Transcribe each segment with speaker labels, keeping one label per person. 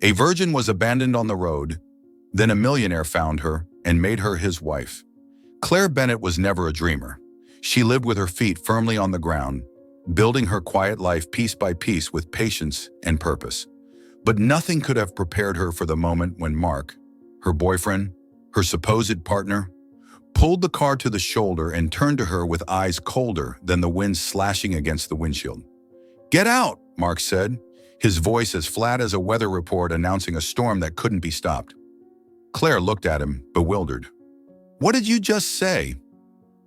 Speaker 1: A virgin was abandoned on the road, then a millionaire found her and made her his wife. Claire Bennett was never a dreamer. She lived with her feet firmly on the ground, building her quiet life piece by piece with patience and purpose. But nothing could have prepared her for the moment when Mark, her boyfriend, her supposed partner, pulled the car to the shoulder and turned to her with eyes colder than the wind slashing against the windshield. "Get out," Mark said, his voice as flat as a weather report announcing a storm that couldn't be stopped. Claire looked at him, bewildered. "What did you just say?"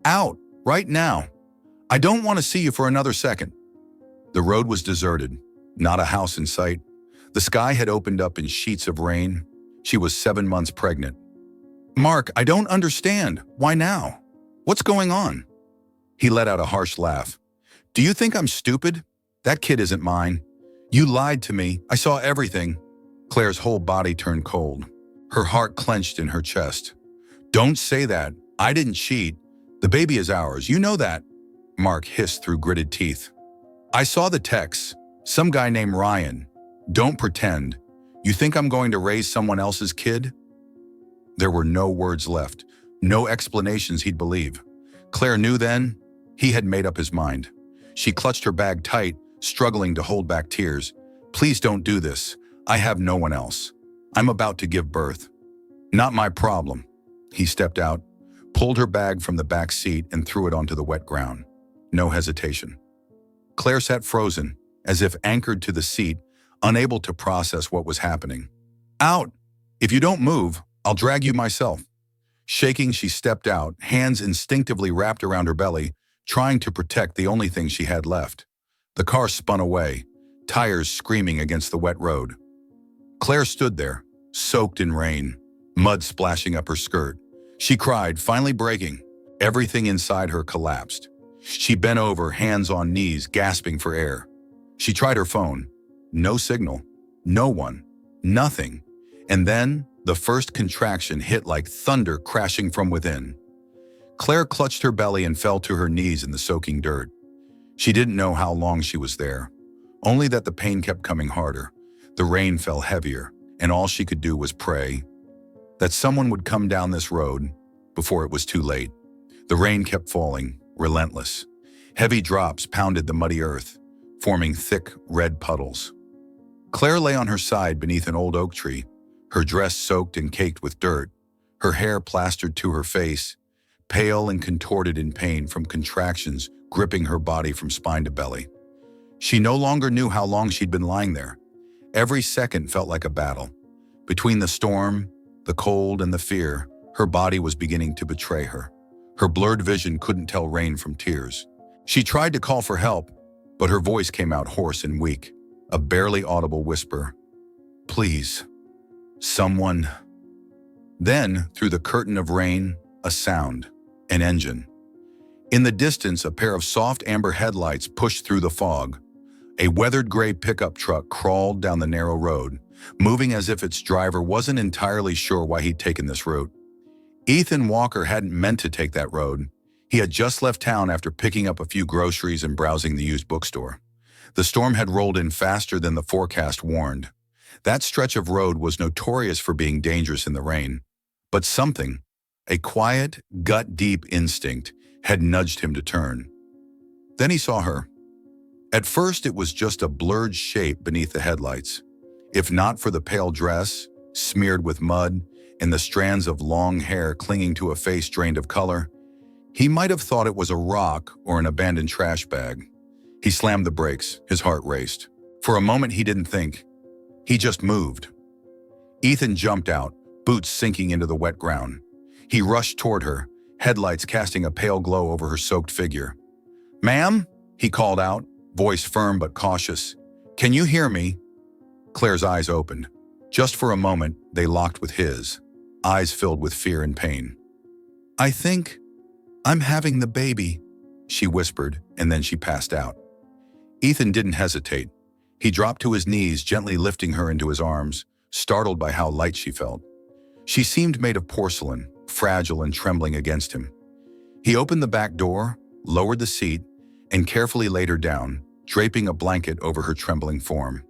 Speaker 1: "Out, right now. I don't want to see you for another second." The road was deserted, not a house in sight. The sky had opened up in sheets of rain. She was 7 months pregnant. "Mark, I don't understand. Why now? What's going on?" He let out a harsh laugh. "Do you think I'm stupid? That kid isn't mine. You lied to me. I saw everything." Claire's whole body turned cold. Her heart clenched in her chest. "Don't say that. I didn't cheat. The baby is ours. You know that." Mark hissed through gritted teeth. "I saw the texts. Some guy named Ryan. Don't pretend. You think I'm going to raise someone else's kid?" There were no words left, no explanations he'd believe. Claire knew then he had made up his mind. She clutched her bag tight, struggling to hold back tears. "Please don't do this. I have no one else. I'm about to give birth." "Not my problem." He stepped out, pulled her bag from the back seat and threw it onto the wet ground. No hesitation. Claire sat frozen, as if anchored to the seat, unable to process what was happening. "Out! If you don't move, I'll drag you myself." Shaking, she stepped out, hands instinctively wrapped around her belly, trying to protect the only thing she had left. The car spun away, tires screaming against the wet road. Claire stood there, soaked in rain, mud splashing up her skirt. She cried, finally breaking. Everything inside her collapsed. She bent over, hands on knees, gasping for air. She tried her phone. No signal. No one. Nothing. And then, the first contraction hit like thunder crashing from within. Claire clutched her belly and fell to her knees in the soaking dirt. She didn't know how long she was there, only that the pain kept coming harder. The rain fell heavier, and all she could do was pray that someone would come down this road before it was too late. The rain kept falling, relentless. Heavy drops pounded the muddy earth, forming thick, red puddles. Claire lay on her side beneath an old oak tree, her dress soaked and caked with dirt, her hair plastered to her face, pale and contorted in pain from contractions gripping her body from spine to belly. She no longer knew how long she'd been lying there. Every second felt like a battle. Between the storm, the cold, and the fear, her body was beginning to betray her. Her blurred vision couldn't tell rain from tears. She tried to call for help, but her voice came out hoarse and weak, a barely audible whisper. "Please, someone." Then, through the curtain of rain, a sound, an engine. In the distance, a pair of soft amber headlights pushed through the fog. A weathered gray pickup truck crawled down the narrow road, moving as if its driver wasn't entirely sure why he'd taken this route. Ethan Walker hadn't meant to take that road. He had just left town after picking up a few groceries and browsing the used bookstore. The storm had rolled in faster than the forecast warned. That stretch of road was notorious for being dangerous in the rain. But something, a quiet, gut-deep instinct, had nudged him to turn. Then he saw her. At first, it was just a blurred shape beneath the headlights. If not for the pale dress, smeared with mud, and the strands of long hair clinging to a face drained of color, he might have thought it was a rock or an abandoned trash bag. He slammed the brakes, his heart raced. For a moment, he didn't think. He just moved. Ethan jumped out, boots sinking into the wet ground. He rushed toward her, headlights casting a pale glow over her soaked figure. "Ma'am?" he called out, voice firm but cautious. "Can you hear me?" Claire's eyes opened. Just for a moment, they locked with his, eyes filled with fear and pain. "I think I'm having the baby," she whispered, and then she passed out. Ethan didn't hesitate. He dropped to his knees, gently lifting her into his arms, startled by how light she felt. She seemed made of porcelain, fragile and trembling against him. He opened the back door, lowered the seat, and carefully laid her down, draping a blanket over her trembling form.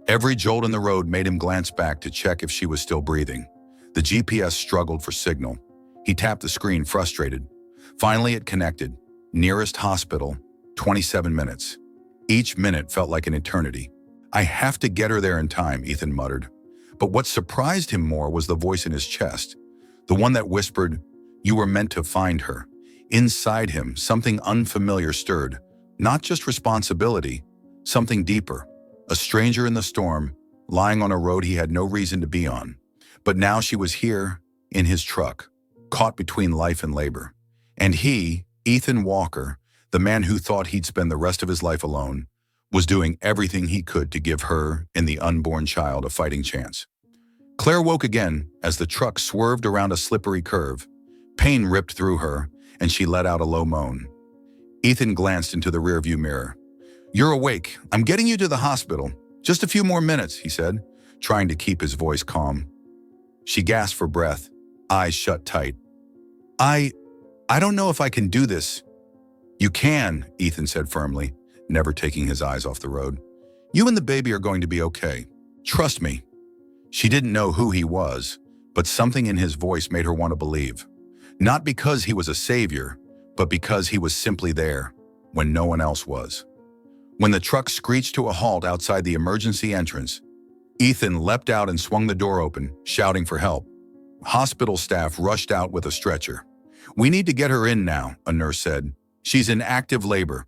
Speaker 1: Every jolt in the road made him glance back to check if she was still breathing. The GPS struggled for signal. He tapped the screen, frustrated. Finally, it connected. Nearest hospital, 27 minutes. Each minute felt like an eternity. "I have to get her there in time," Ethan muttered. But what surprised him more was the voice in his chest, the one that whispered, "You were meant to find her." Inside him, something unfamiliar stirred, not just responsibility, something deeper. A stranger in the storm, lying on a road he had no reason to be on. But now she was here, in his truck, caught between life and labor. And he, Ethan Walker, the man who thought he'd spend the rest of his life alone, was doing everything he could to give her and the unborn child a fighting chance. Claire woke again as the truck swerved around a slippery curve. Pain ripped through her, and she let out a low moan. Ethan glanced into the rearview mirror. "You're awake. I'm getting you to the hospital. Just a few more minutes," he said, trying to keep his voice calm. She gasped for breath, eyes shut tight. I don't know if I can do this." "You can," Ethan said firmly, never taking his eyes off the road. "You and the baby are going to be okay. Trust me." She didn't know who he was, but something in his voice made her want to believe. Not because he was a savior, but because he was simply there, when no one else was. When the truck screeched to a halt outside the emergency entrance, Ethan leapt out and swung the door open, shouting for help. Hospital staff rushed out with a stretcher. "We need to get her in now," a nurse said. "She's in active labor."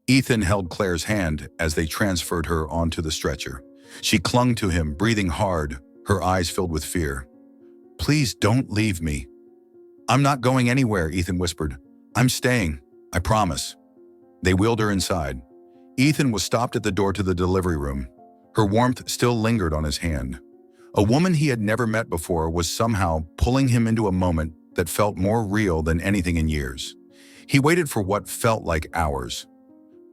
Speaker 1: Ethan held Claire's hand as they transferred her onto the stretcher. She clung to him, breathing hard, her eyes filled with fear. "Please don't leave me." "I'm not going anywhere," Ethan whispered. "I'm staying, I promise." They wheeled her inside. Ethan was stopped at the door to the delivery room. Her warmth still lingered on his hand. A woman he had never met before was somehow pulling him into a moment that felt more real than anything in years. He waited for what felt like hours.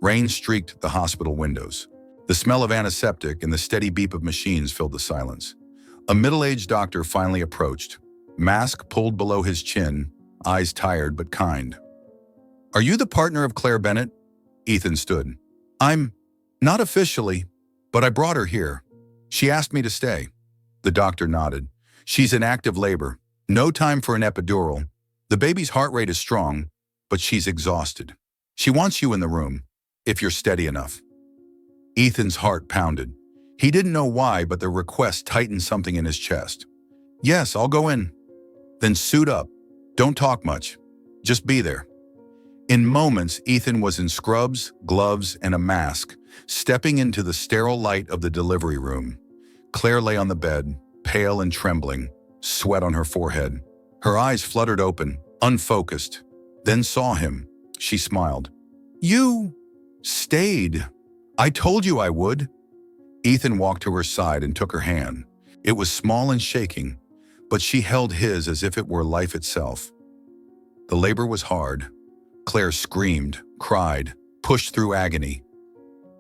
Speaker 1: Rain streaked the hospital windows. The smell of antiseptic and the steady beep of machines filled the silence. A middle-aged doctor finally approached, mask pulled below his chin, eyes tired but kind. "Are you the partner of Claire Bennett?" Ethan stood. "I'm not officially, but I brought her here. She asked me to stay." The doctor nodded. "She's in active labor. No time for an epidural. The baby's heart rate is strong, but she's exhausted. She wants you in the room, if you're steady enough." Ethan's heart pounded. He didn't know why, but the request tightened something in his chest. "Yes, I'll go in." "Then suit up. Don't talk much. Just be there." In moments, Ethan was in scrubs, gloves, and a mask, stepping into the sterile light of the delivery room. Claire lay on the bed, pale and trembling, sweat on her forehead. Her eyes fluttered open, unfocused, then saw him. She smiled. "You stayed. I told you I would." Ethan walked to her side and took her hand. It was small and shaking, but she held his as if it were life itself. The labor was hard. Claire screamed, cried, pushed through agony.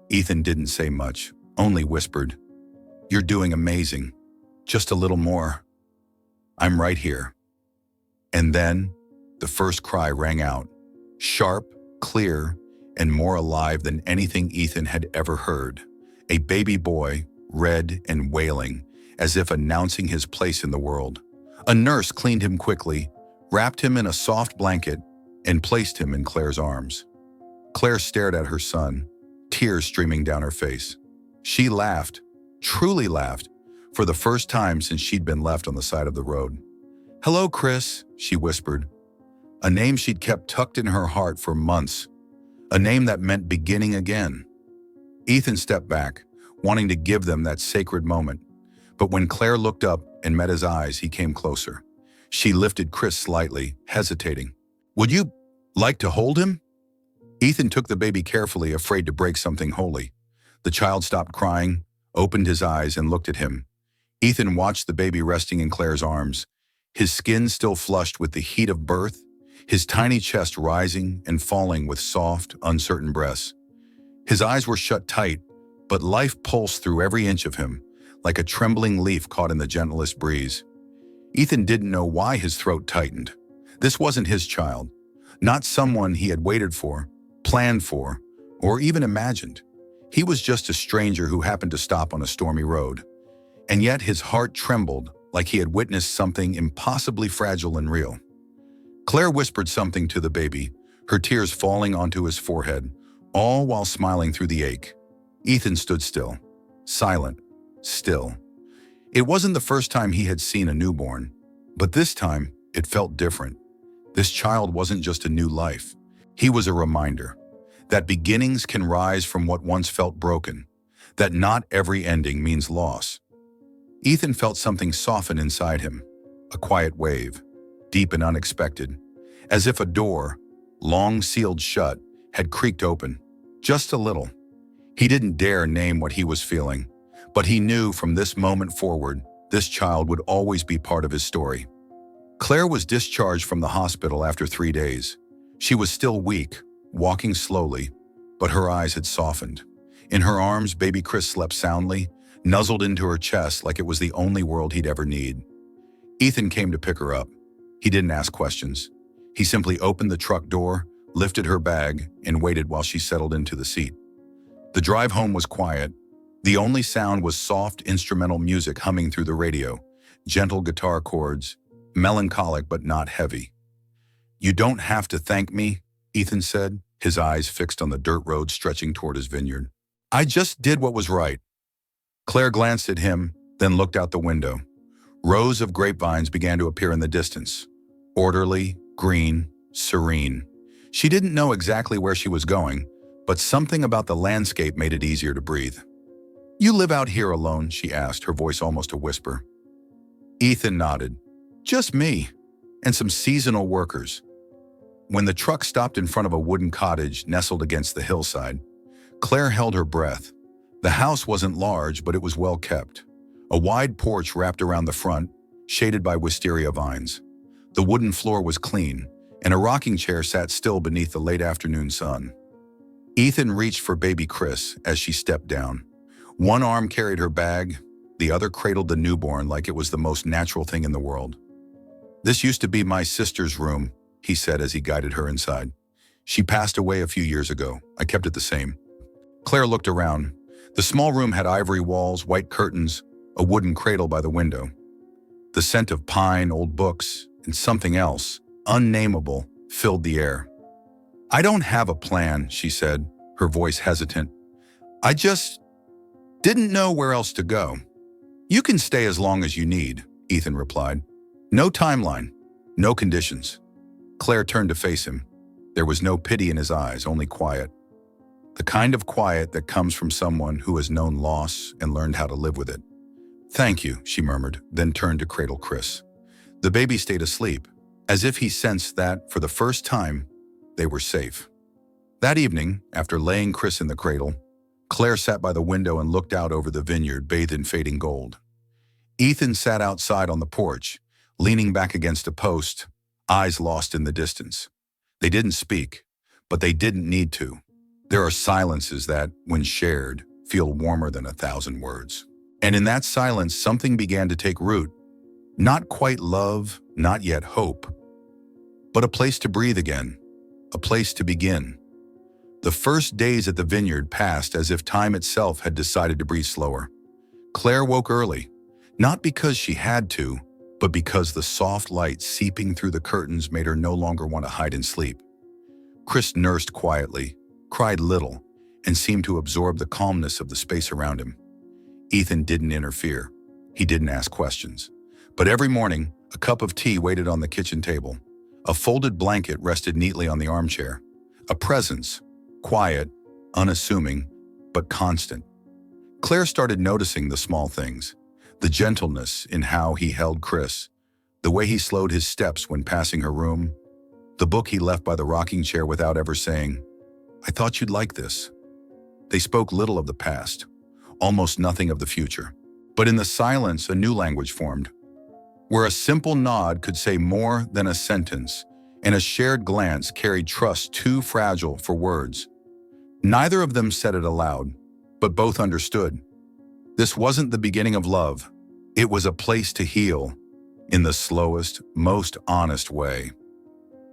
Speaker 1: Ethan didn't say much, only whispered, "You're doing amazing. Just a little more. I'm right here." And then, the first cry rang out, sharp, clear, and more alive than anything Ethan had ever heard. A baby boy, red and wailing, as if announcing his place in the world. A nurse cleaned him quickly, wrapped him in a soft blanket, and placed him in Claire's arms. Claire stared at her son, tears streaming down her face. She laughed, truly laughed, for the first time since she'd been left on the side of the road. "Hello, Chris," she whispered. A name she'd kept tucked in her heart for months. A name that meant beginning again. Ethan stepped back, wanting to give them that sacred moment. But when Claire looked up and met his eyes, he came closer. She lifted Chris slightly, hesitating. "Would you like to hold him?" Ethan took the baby carefully, afraid to break something holy. The child stopped crying, opened his eyes, and looked at him. Ethan watched the baby resting in Claire's arms, his skin still flushed with the heat of birth, his tiny chest rising and falling with soft, uncertain breaths. His eyes were shut tight, but life pulsed through every inch of him, like a trembling leaf caught in the gentlest breeze. Ethan didn't know why his throat tightened. This wasn't his child, not someone he had waited for, planned for, or even imagined. He was just a stranger who happened to stop on a stormy road. And yet his heart trembled like he had witnessed something impossibly fragile and real. Claire whispered something to the baby, her tears falling onto his forehead, all while smiling through the ache. Ethan stood still, silent, still. It wasn't the first time he had seen a newborn, but this time it felt different. This child wasn't just a new life. He was a reminder that beginnings can rise from what once felt broken, that not every ending means loss. Ethan felt something soften inside him, a quiet wave, deep and unexpected, as if a door, long sealed shut, had creaked open, just a little. He didn't dare name what he was feeling, but he knew from this moment forward, this child would always be part of his story. Claire was discharged from the hospital after 3 days. She was still weak, walking slowly, but her eyes had softened. In her arms, baby Chris slept soundly, nuzzled into her chest like it was the only world he'd ever need. Ethan came to pick her up. He didn't ask questions. He simply opened the truck door, lifted her bag, and waited while she settled into the seat. The drive home was quiet. The only sound was soft instrumental music humming through the radio, gentle guitar chords, melancholic but not heavy. "You don't have to thank me," Ethan said, his eyes fixed on the dirt road stretching toward his vineyard. "I just did what was right." Claire glanced at him, then looked out the window. Rows of grapevines began to appear in the distance, orderly, green, serene. She didn't know exactly where she was going, but something about the landscape made it easier to breathe. "You live out here alone?" she asked, her voice almost a whisper. Ethan nodded. "Just me, and some seasonal workers." When the truck stopped in front of a wooden cottage nestled against the hillside, Claire held her breath. The house wasn't large, but it was well kept. A wide porch wrapped around the front, shaded by wisteria vines. The wooden floor was clean, and a rocking chair sat still beneath the late afternoon sun. Ethan reached for baby Chris as she stepped down. One arm carried her bag, the other cradled the newborn like it was the most natural thing in the world. "This used to be my sister's room," he said as he guided her inside. "She passed away a few years ago. I kept it the same." Claire looked around. The small room had ivory walls, white curtains, a wooden cradle by the window. The scent of pine, old books, and something else, unnameable, filled the air. "I don't have a plan," she said, her voice hesitant. "I just didn't know where else to go." "You can stay as long as you need," Ethan replied. "No timeline, no conditions." Claire turned to face him. There was no pity in his eyes, only quiet. The kind of quiet that comes from someone who has known loss and learned how to live with it. "Thank you," she murmured, then turned to cradle Chris. The baby stayed asleep, as if he sensed that, for the first time, they were safe. That evening, after laying Chris in the cradle, Claire sat by the window and looked out over the vineyard bathed in fading gold. Ethan sat outside on the porch, leaning back against a post, eyes lost in the distance. They didn't speak, but they didn't need to. There are silences that, when shared, feel warmer than 1,000 words. And in that silence, something began to take root. Not quite love, not yet hope, but a place to breathe again, a place to begin. The first days at the vineyard passed as if time itself had decided to breathe slower. Claire woke early, not because she had to, but because the soft light seeping through the curtains made her no longer want to hide and sleep. Chris nursed quietly, cried little, and seemed to absorb the calmness of the space around him. Ethan didn't interfere. He didn't ask questions. But every morning, a cup of tea waited on the kitchen table. A folded blanket rested neatly on the armchair. A presence, quiet, unassuming, but constant. Claire started noticing the small things, the gentleness in how he held Chris, the way he slowed his steps when passing her room, the book he left by the rocking chair without ever saying, "I thought you'd like this." They spoke little of the past, almost nothing of the future. But in the silence, a new language formed, where a simple nod could say more than a sentence, and a shared glance carried trust too fragile for words. Neither of them said it aloud, but both understood. This wasn't the beginning of love. It was a place to heal, in the slowest, most honest way.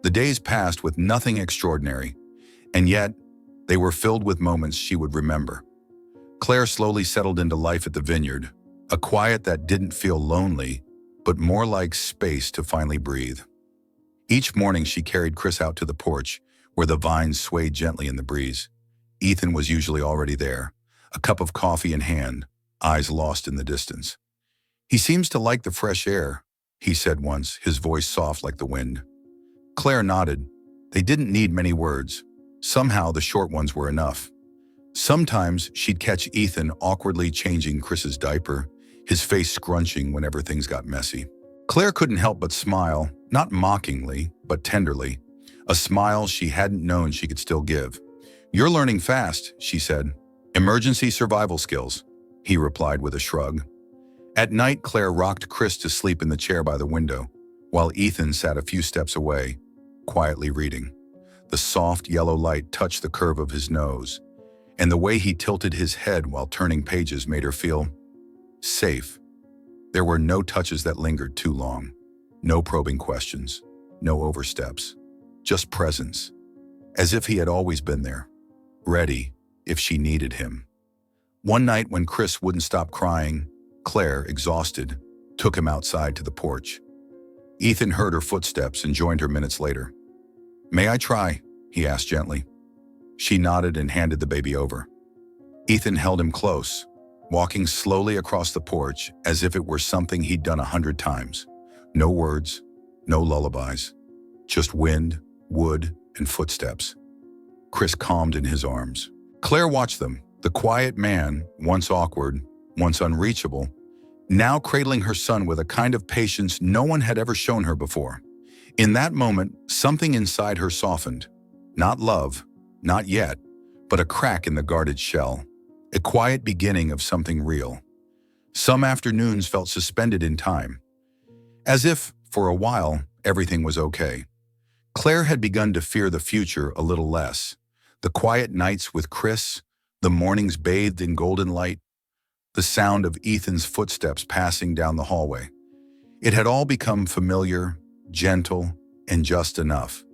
Speaker 1: The days passed with nothing extraordinary, and yet they were filled with moments she would remember. Claire slowly settled into life at the vineyard, a quiet that didn't feel lonely, but more like space to finally breathe. Each morning she carried Chris out to the porch, where the vines swayed gently in the breeze. Ethan was usually already there, a cup of coffee in hand, eyes lost in the distance. "He seems to like the fresh air," he said once, his voice soft like the wind. Claire nodded. They didn't need many words. Somehow the short ones were enough. Sometimes she'd catch Ethan awkwardly changing Chris's diaper, his face scrunching whenever things got messy. Claire couldn't help but smile, not mockingly, but tenderly, a smile she hadn't known she could still give. "You're learning fast," she said. "Emergency survival skills," he replied with a shrug. At night, Claire rocked Chris to sleep in the chair by the window, while Ethan sat a few steps away, quietly reading. The soft yellow light touched the curve of his nose, and the way he tilted his head while turning pages made her feel safe. There were no touches that lingered too long, no probing questions, no oversteps, just presence, as if he had always been there, ready if she needed him. One night when Chris wouldn't stop crying, Claire, exhausted, took him outside to the porch. Ethan heard her footsteps and joined her minutes later. "May I try?" he asked gently. She nodded and handed the baby over. Ethan held him close, walking slowly across the porch as if it were something he'd done 100 times. No words, no lullabies, just wind, wood, and footsteps. Chris calmed in his arms. Claire watched them, the quiet man, once awkward, once unreachable, now cradling her son with a kind of patience no one had ever shown her before. In that moment, something inside her softened. Not love, not yet, but a crack in the guarded shell, a quiet beginning of something real. Some afternoons felt suspended in time, as if, for a while, everything was okay. Claire had begun to fear the future a little less. The quiet nights with Chris, the mornings bathed in golden light, the sound of Ethan's footsteps passing down the hallway. It had all become familiar, gentle, and just enough.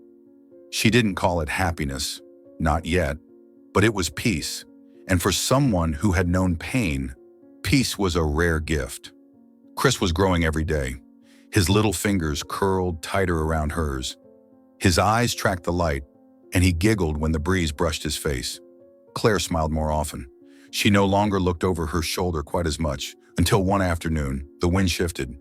Speaker 1: She didn't call it happiness, not yet, but it was peace. And for someone who had known pain, peace was a rare gift. Chris was growing every day. His little fingers curled tighter around hers. His eyes tracked the light, and he giggled when the breeze brushed his face. Claire smiled more often. She no longer looked over her shoulder quite as much, until one afternoon, the wind shifted.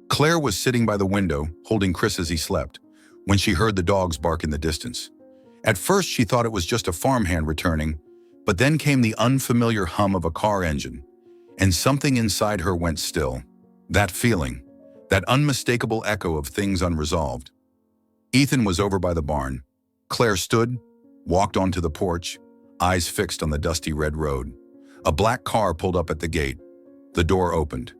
Speaker 1: Claire was sitting by the window, holding Chris as he slept, when she heard the dogs bark in the distance. At first, she thought it was just a farmhand returning, but then came the unfamiliar hum of a car engine, and something inside her went still. That feeling, that unmistakable echo of things unresolved. Ethan was over by the barn. Claire stood, walked onto the porch, eyes fixed on the dusty red road. A black car pulled up at the gate. The door opened.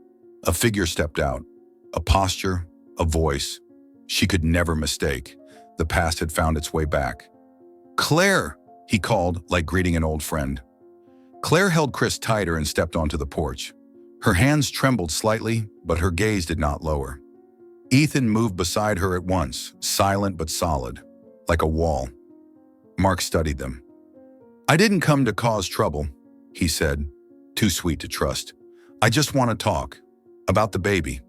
Speaker 1: A figure stepped out. A posture, a voice. She could never mistake. The past had found its way back. "Claire!" he called, like greeting an old friend. Claire held Chris tighter and stepped onto the porch. Her hands trembled slightly, but her gaze did not lower. Ethan moved beside her at once, silent but solid, like a wall. Mark studied them. "I didn't come to cause trouble," he said, too sweet to trust. "I just want to talk. About the baby."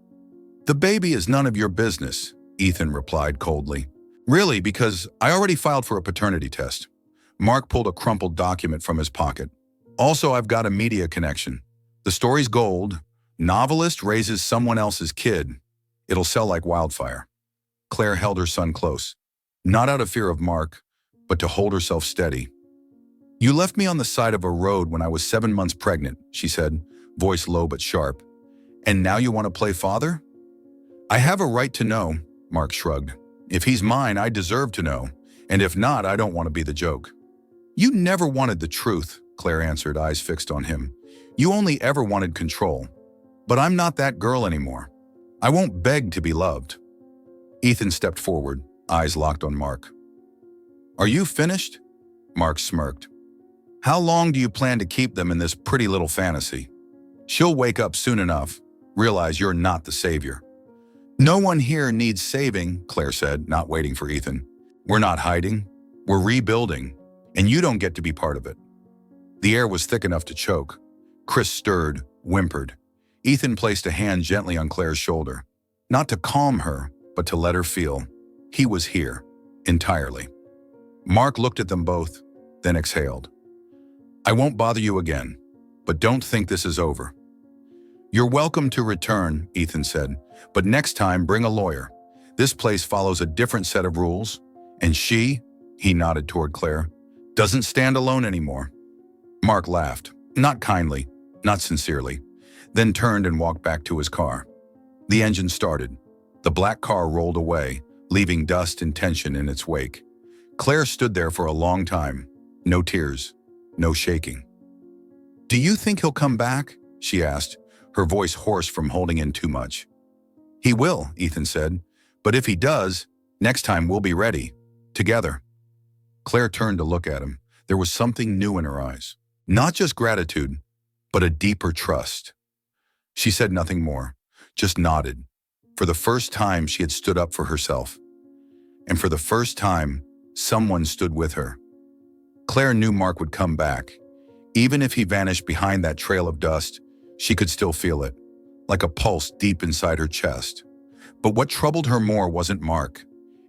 Speaker 1: "The baby is none of your business," Ethan replied coldly. "Really, because I already filed for a paternity test." Mark pulled a crumpled document from his pocket. "Also, I've got a media connection. The story's gold. Novelist raises someone else's kid. It'll sell like wildfire." Claire held her son close, not out of fear of Mark, but to hold herself steady. "You left me on the side of a road when I was 7 months pregnant," she said, voice low but sharp. "And now you want to play father?" "I have a right to know," Mark shrugged. "If he's mine, I deserve to know. And if not, I don't want to be the joke." "You never wanted the truth," Claire answered, eyes fixed on him. "You only ever wanted control. But I'm not that girl anymore. I won't beg to be loved." Ethan stepped forward, eyes locked on Mark. "Are you finished?" Mark smirked. "How long do you plan to keep them in this pretty little fantasy? She'll wake up soon enough, realize you're not the savior." "No one here needs saving," Claire said, not waiting for Ethan. "We're not hiding. We're rebuilding, and you don't get to be part of it." The air was thick enough to choke. Chris stirred, whimpered. Ethan placed a hand gently on Claire's shoulder, not to calm her, but to let her feel he was here, entirely. Mark looked at them both, then exhaled. "I won't bother you again, but don't think this is over." "You're welcome to return," Ethan said, "but next time bring a lawyer. This place follows a different set of rules, and she," he nodded toward Claire, "doesn't stand alone anymore." Mark laughed, not kindly, not sincerely, then turned and walked back to his car. The engine started. The black car rolled away, leaving dust and tension in its wake. Claire stood there for a long time. No tears, no shaking. "Do you think he'll come back?" she asked, her voice hoarse from holding in too much. "He will," Ethan said, "but if he does, next time we'll be ready. Together." Claire turned to look at him. There was something new in her eyes. Not just gratitude, but a deeper trust. She said nothing more, just nodded. For the first time, she had stood up for herself. And for the first time, someone stood with her. Claire knew Mark would come back. Even if he vanished behind that trail of dust, she could still feel it, like a pulse deep inside her chest. But what troubled her more wasn't Mark.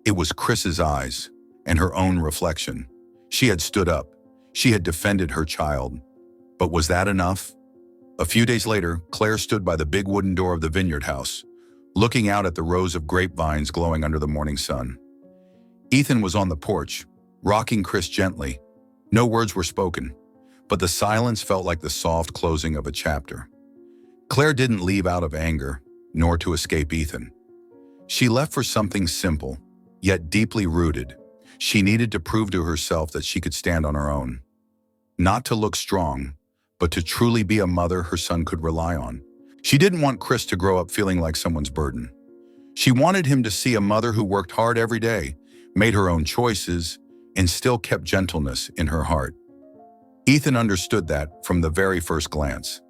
Speaker 1: It was Chris's eyes and her own reflection. She had stood up. She had defended her child. But was that enough? A few days later, Claire stood by the big wooden door of the vineyard house, looking out at the rows of grapevines glowing under the morning sun. Ethan was on the porch, rocking Chris gently. No words were spoken, but the silence felt like the soft closing of a chapter. Claire didn't leave out of anger, nor to escape Ethan. She left for something simple, yet deeply rooted. She needed to prove to herself that she could stand on her own. Not to look strong, but to truly be a mother her son could rely on. She didn't want Chris to grow up feeling like someone's burden. She wanted him to see a mother who worked hard every day, made her own choices, and still kept gentleness in her heart. Ethan understood that from the very first glance.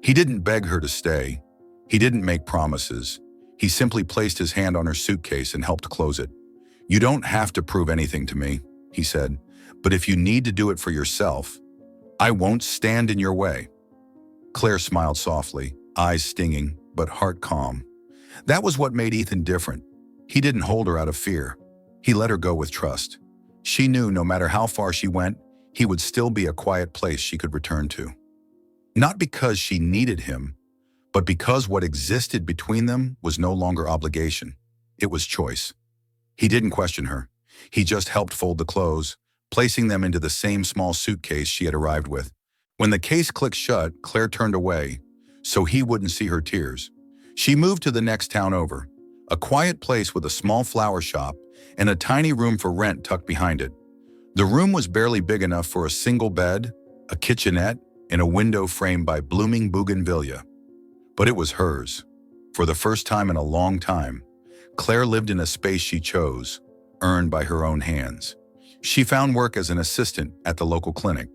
Speaker 1: He didn't beg her to stay. He didn't make promises. He simply placed his hand on her suitcase and helped close it. "You don't have to prove anything to me," he said, "but if you need to do it for yourself, I won't stand in your way." Claire smiled softly, eyes stinging, but heart calm. That was what made Ethan different. He didn't hold her out of fear. He let her go with trust. She knew no matter how far she went, he would still be a quiet place she could return to. Not because she needed him, but because what existed between them was no longer obligation. It was choice. He didn't question her. He just helped fold the clothes, placing them into the same small suitcase she had arrived with. When the case clicked shut, Claire turned away, so he wouldn't see her tears. She moved to the next town over, a quiet place with a small flower shop and a tiny room for rent tucked behind it. The room was barely big enough for a single bed, a kitchenette, and a window framed by blooming bougainvillea. But it was hers. For the first time in a long time, Claire lived in a space she chose, earned by her own hands. She found work as an assistant at the local clinic.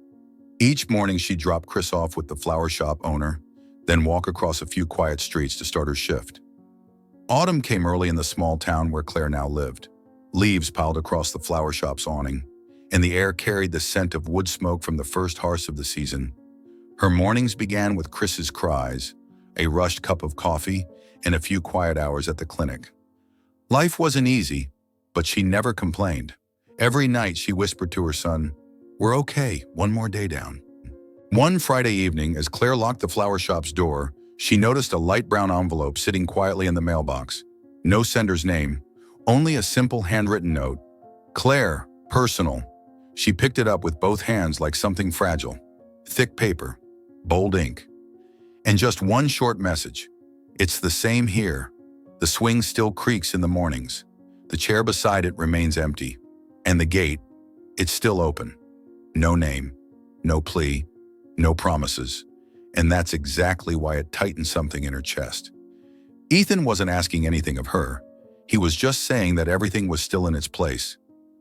Speaker 1: Each morning she'd drop Chris off with the flower shop owner, then walk across a few quiet streets to start her shift. Autumn came early in the small town where Claire now lived. Leaves piled across the flower shop's awning, and the air carried the scent of wood smoke from the first hearths of the season. Her mornings began with Chris's cries, a rushed cup of coffee, and a few quiet hours at the clinic. Life wasn't easy, but she never complained. Every night she whispered to her son, "We're okay, one more day down." One Friday evening, as Claire locked the flower shop's door, she noticed a light brown envelope sitting quietly in the mailbox. No sender's name, only a simple handwritten note. "Claire, personal." She picked it up with both hands like something fragile. Thick paper, bold ink, and just one short message. "It's the same here. The swing still creaks in the mornings. The chair beside it remains empty. And the gate, it's still open." No name, no plea, no promises. And that's exactly why it tightened something in her chest. Ethan wasn't asking anything of her. He was just saying that everything was still in its place,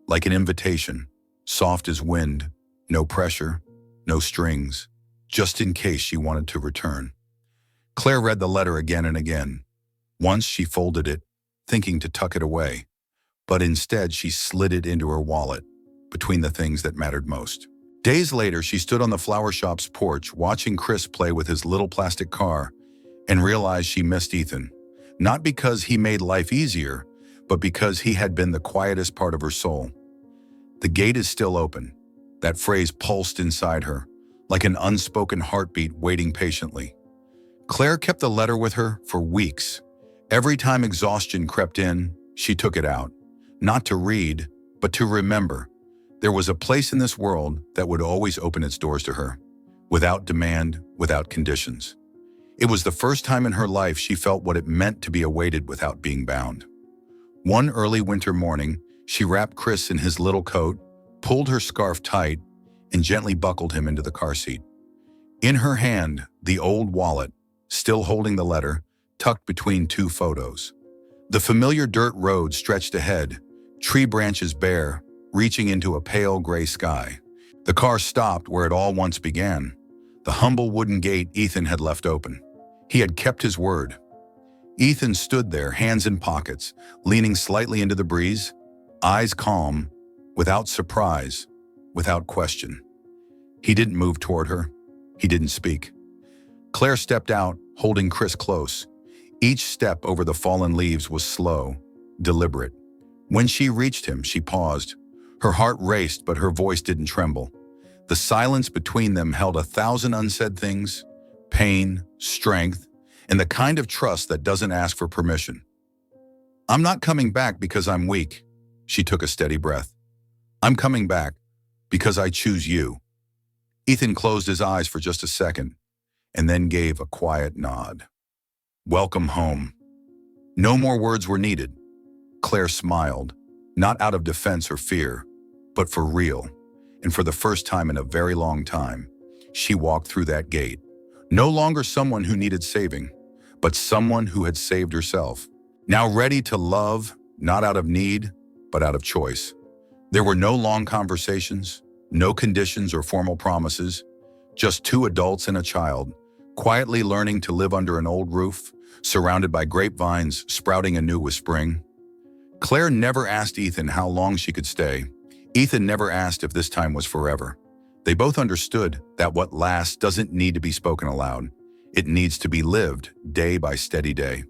Speaker 1: like an invitation, soft as wind, no pressure, no strings, just in case she wanted to return. Claire read the letter again and again. Once she folded it, thinking to tuck it away, but instead she slid it into her wallet, between the things that mattered most. Days later, she stood on the flower shop's porch watching Chris play with his little plastic car and realized she missed Ethan. Not because he made life easier, but because he had been the quietest part of her soul. The gate is still open. That phrase pulsed inside her, like an unspoken heartbeat waiting patiently. Claire kept the letter with her for weeks. Every time exhaustion crept in, she took it out. Not to read, but to remember. There was a place in this world that would always open its doors to her, without demand, without conditions. It was the first time in her life she felt what it meant to be awaited without being bound. One early winter morning, she wrapped Chris in his little coat, pulled her scarf tight, and gently buckled him into the car seat. In her hand, the old wallet, still holding the letter, tucked between two photos. The familiar dirt road stretched ahead, tree branches bare, reaching into a pale gray sky. The car stopped where it all once began, the humble wooden gate Ethan had left open. He had kept his word. Ethan stood there, hands in pockets, leaning slightly into the breeze, eyes calm, without surprise, without question. He didn't move toward her. He didn't speak. Claire stepped out, holding Chris close. Each step over the fallen leaves was slow, deliberate. When she reached him, she paused. Her heart raced, but her voice didn't tremble. The silence between them held 1,000 unsaid things, pain, strength, and the kind of trust that doesn't ask for permission. "I'm not coming back because I'm weak." She took a steady breath. "I'm coming back because I choose you." Ethan closed his eyes for just a second, and then gave a quiet nod. "Welcome home." No more words were needed. Claire smiled, not out of defense or fear, but for real. And for the first time in a very long time, she walked through that gate. No longer someone who needed saving, but someone who had saved herself. Now ready to love, not out of need, but out of choice. There were no long conversations, no conditions or formal promises, just two adults and a child, quietly learning to live under an old roof, surrounded by grapevines sprouting anew with spring. Claire never asked Ethan how long she could stay. Ethan never asked if this time was forever. They both understood that what lasts doesn't need to be spoken aloud. It needs to be lived day by steady day.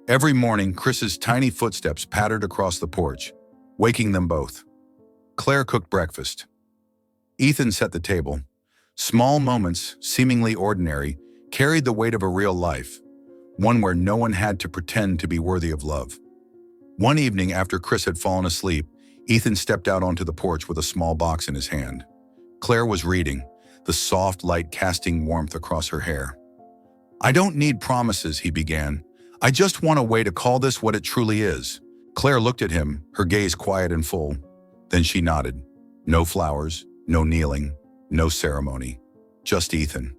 Speaker 1: Every morning, Chris's tiny footsteps pattered across the porch, waking them both. Claire cooked breakfast. Ethan set the table. Small moments, seemingly ordinary, carried the weight of a real life, one where no one had to pretend to be worthy of love. One evening after Chris had fallen asleep, Ethan stepped out onto the porch with a small box in his hand. Claire was reading, the soft light casting warmth across her hair. "I don't need promises," he began. "I just want a way to call this what it truly is." Claire looked at him, her gaze quiet and full. Then she nodded. No flowers, no kneeling, no ceremony, just Ethan.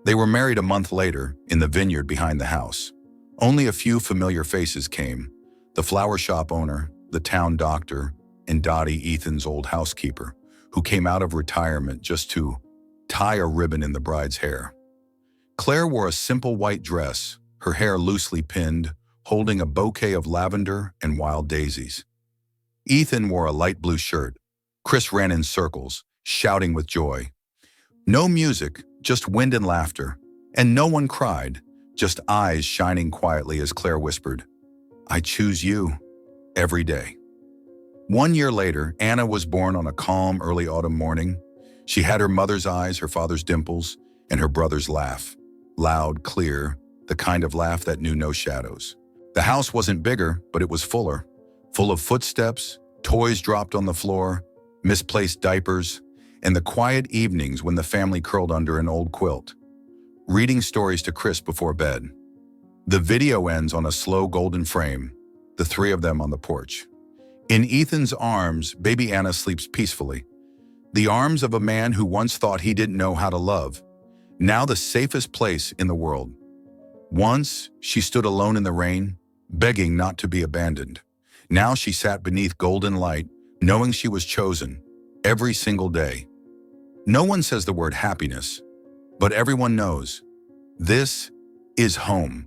Speaker 1: They were married a month later, in the vineyard behind the house. Only a few familiar faces came. The flower shop owner, the town doctor, and Dottie, Ethan's old housekeeper, who came out of retirement just to tie a ribbon in the bride's hair. Claire wore a simple white dress, her hair loosely pinned, holding a bouquet of lavender and wild daisies. Ethan wore a light blue shirt. Chris ran in circles, shouting with joy. No music, just wind and laughter. And no one cried, just eyes shining quietly as Claire whispered, "I choose you, every day." 1 year later, Anna was born on a calm early autumn morning. She had her mother's eyes, her father's dimples, and her brother's laugh. Loud, clear, the kind of laugh that knew no shadows. The house wasn't bigger, but it was fuller. Full of footsteps, toys dropped on the floor, misplaced diapers, and the quiet evenings when the family curled under an old quilt, reading stories to Chris before bed. The video ends on a slow golden frame, the three of them on the porch. In Ethan's arms, baby Anna sleeps peacefully. The arms of a man who once thought he didn't know how to love, now the safest place in the world. Once, she stood alone in the rain, begging not to be abandoned. Now she sat beneath golden light, knowing she was chosen, every single day. No one says the word happiness, but everyone knows. This is home.